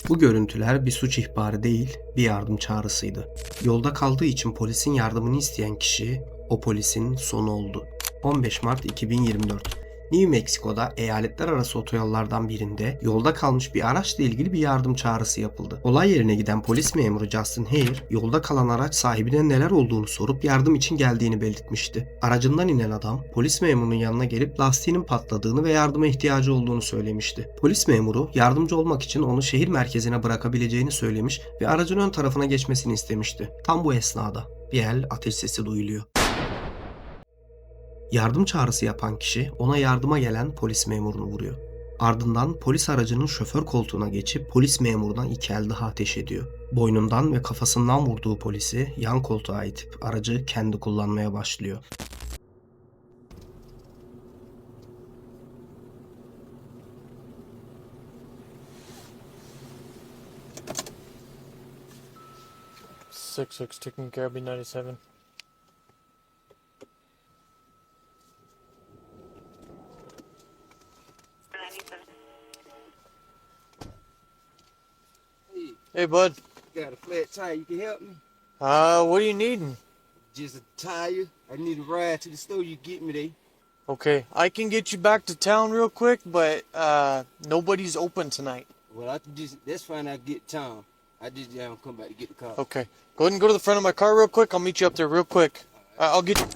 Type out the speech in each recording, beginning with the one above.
Bu görüntüler bir suç ihbarı değil, bir yardım çağrısıydı. Yolda kaldığı için polisin yardımını isteyen kişi, o polisin sonu oldu. 15 Mart 2024. New Mexico'da eyaletler arası otoyollardan birinde yolda kalmış bir araçla ilgili bir yardım çağrısı yapıldı. Olay yerine giden polis memuru Justin Hare, yolda kalan araç sahibine neler olduğunu sorup yardım için geldiğini belirtmişti. Aracından inen adam, polis memurunun yanına gelip lastiğinin patladığını ve yardıma ihtiyacı olduğunu söylemişti. Polis memuru, yardımcı olmak için onu şehir merkezine bırakabileceğini söylemiş ve aracın ön tarafına geçmesini istemişti. Tam bu esnada bir el ateş sesi duyuluyor. Yardım çağrısı yapan kişi ona yardıma gelen polis memurunu vuruyor. Ardından polis aracının şoför koltuğuna geçip polis memuruna iki el daha ateş ediyor. Boynundan ve kafasından vurduğu polisi yan koltuğa itip aracı kendi kullanmaya başlıyor. Six taking care of B97. Hey, bud. Got a flat tire. You can help me? What are you needing? Just a tire. I need a ride to the store. You get me there. Okay, I can get you back to town real quick, but nobody's open tonight. Well, that's fine. I get town. I just come back to get the car. Okay, go ahead and go to the front of my car real quick. I'll meet you up there real quick. I'll get you.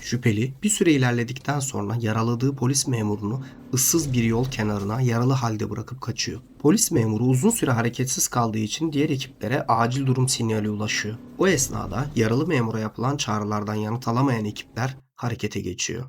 Şüpheli bir süre ilerledikten sonra yaraladığı polis memurunu ıssız bir yol kenarına yaralı halde bırakıp kaçıyor. Polis memuru uzun süre hareketsiz kaldığı için diğer ekiplere acil durum sinyali ulaşıyor. O esnada yaralı memura yapılan çağrılardan yanıt alamayan ekipler harekete geçiyor.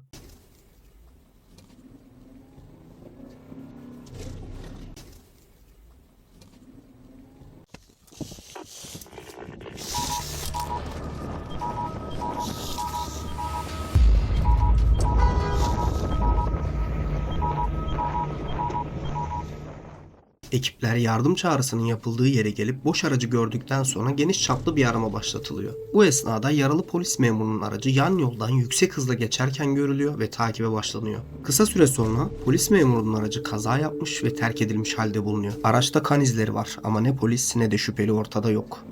Ekipler yardım çağrısının yapıldığı yere gelip boş aracı gördükten sonra geniş çaplı bir arama başlatılıyor. Bu esnada yaralı polis memurunun aracı yan yoldan yüksek hızla geçerken görülüyor ve takibe başlanıyor. Kısa süre sonra polis memurunun aracı kaza yapmış ve terk edilmiş halde bulunuyor. Araçta kan izleri var ama ne polis ne de şüpheli ortada yok.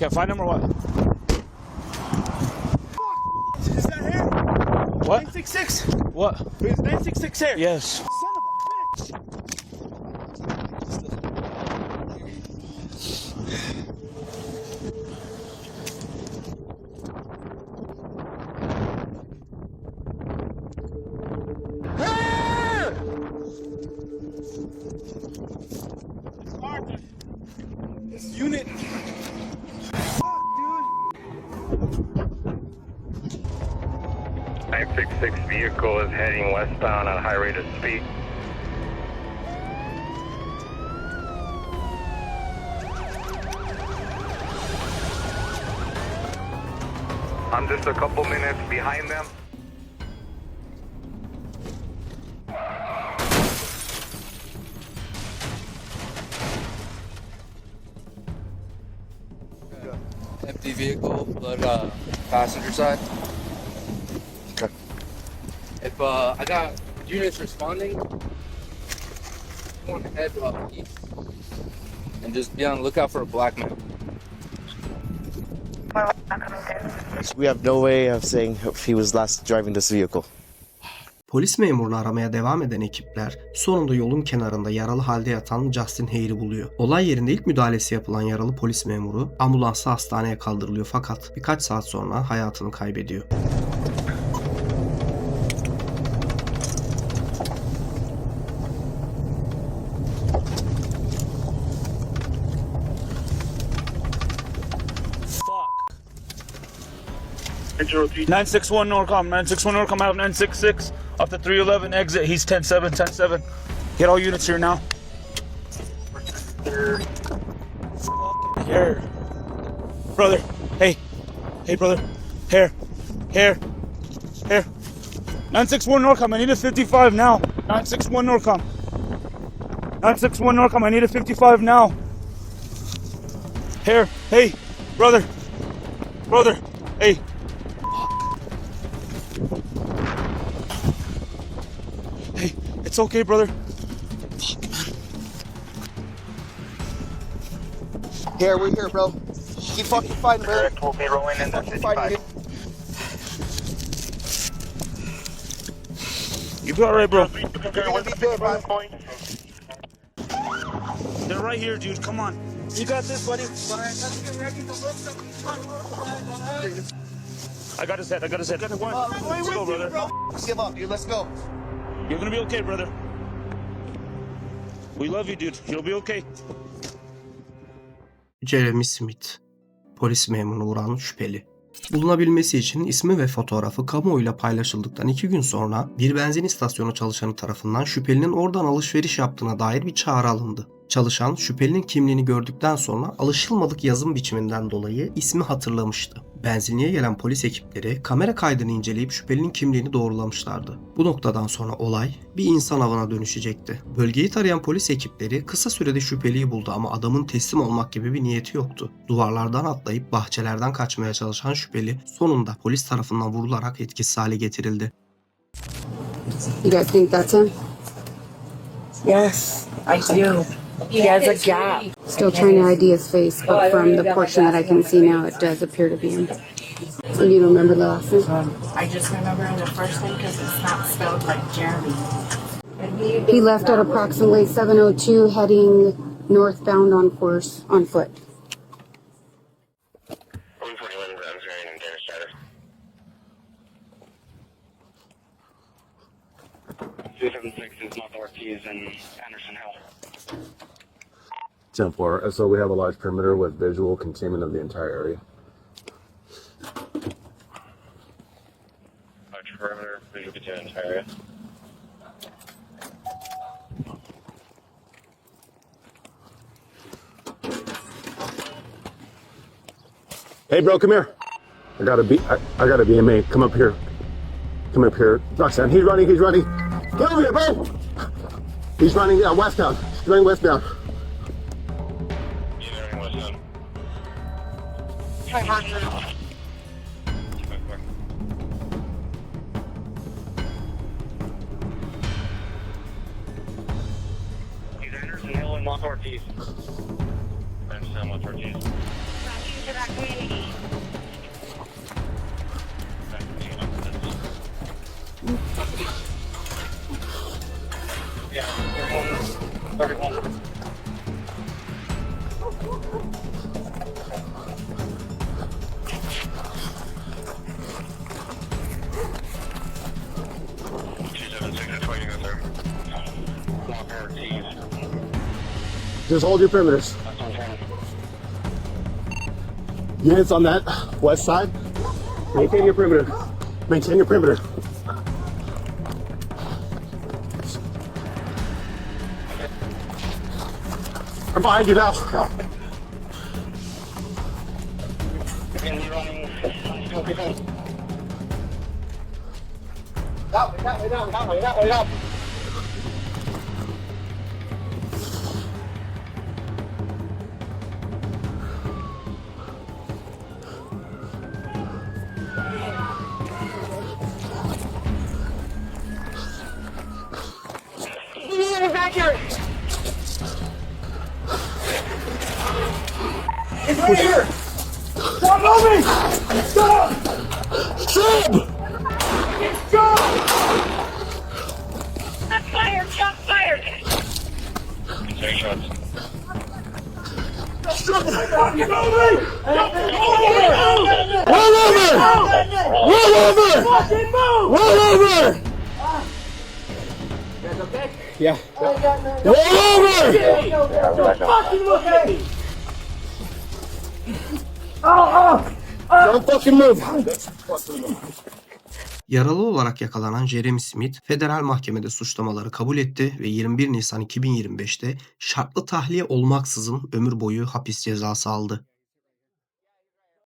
Can't find him or what? Is that here? What? 966. What? Is 966 here? Yes. Son of a bitch. This unit. Fuck, dude. 966 vehicle is heading westbound at a high rate of speed. I'm just a couple minutes behind them. Empty vehicle, but passenger side. Okay. If I got units responding, one head east. and just be on the lookout for a black man. We have no way of saying if he was last driving this vehicle. Polis memurunu aramaya devam eden ekipler sonunda yolun kenarında yaralı halde yatan Justin Hare'i buluyor. Olay yerinde ilk müdahalesi yapılan yaralı polis memuru ambulansla hastaneye kaldırılıyor fakat birkaç saat sonra hayatını kaybediyor. Fuck. 961 Norcom, 961 Norcom out of 966 off the 311 exit. He's 10-7, 10-7. Get all units here now. Fucking here. Brother, hey, brother, here. 961 Norcom, I need a 55 now. 961 Norcom. 961 Norcom, I need a 55 now. Here, hey, brother, hey. Hey, it's okay, brother. Fuck, man. Here, we're here, bro. Keep fucking fighting, bro. We'll be rolling in the 55. You be alright, bro. You're gonna be good, bro. They're right here, dude. Come on. You got this, buddy. I got his head. Let's go, brother. Let's give up, dude. Let's go. You're gonna be okay, brother. We love you, dude. You'll be okay. Jeremy Smith, polis memurunu vuran şüpheli. Bulunabilmesi için ismi ve fotoğrafı kamuoyuyla paylaşıldıktan 2 gün sonra bir benzin istasyonu çalışanı tarafından şüphelinin oradan alışveriş yaptığına dair bir çağrı alındı. Çalışan şüphelinin kimliğini gördükten sonra alışılmadık yazım biçiminden dolayı ismi hatırlamıştı. Benzinliğe gelen polis ekipleri kamera kaydını inceleyip şüphelinin kimliğini doğrulamışlardı. Bu noktadan sonra olay bir insan avına dönüşecekti. Bölgeyi tarayan polis ekipleri kısa sürede şüpheliyi buldu ama adamın teslim olmak gibi bir niyeti yoktu. Duvarlardan atlayıp bahçelerden kaçmaya çalışan şüpheli sonunda polis tarafından vurularak etkisiz hale getirildi. You guys think that's him? Yes, I do. He has a gap. Still trying to ID his face, but from the portion that I can see now, it does appear to be him. And you don't remember the last name? I just remember the first name because it's not spelled like Jeremy. He left at approximately 7:02, heading northbound on course on foot. 141 grams in Dönüştü. 276 is North Ortiz and Anderson Hill. 10-4. So we have a large perimeter with visual containment of the entire area. Large perimeter, visual containment of the entire area. Hey, bro, come here. I got a BMA. Come up here. Roxanne, he's running. Get over here, bro. He's running westbound. He's running westbound. He's Anderson Hill and North Ortiz. Anderson Hill, North Ortiz. Yeah, 31. Just hold your perimeters. Units on that west side, maintain your perimeter. I'm behind you now. Wait up. Stop moving! Stop! Stop! Roll over! Roll over! Roll over! Yeah. Roll over! Don't fucking move! Yaralı olarak yakalanan Jeremy Smith, federal mahkemede suçlamaları kabul etti ve 21 Nisan 2025'te şartlı tahliye olmaksızın ömür boyu hapis cezası aldı.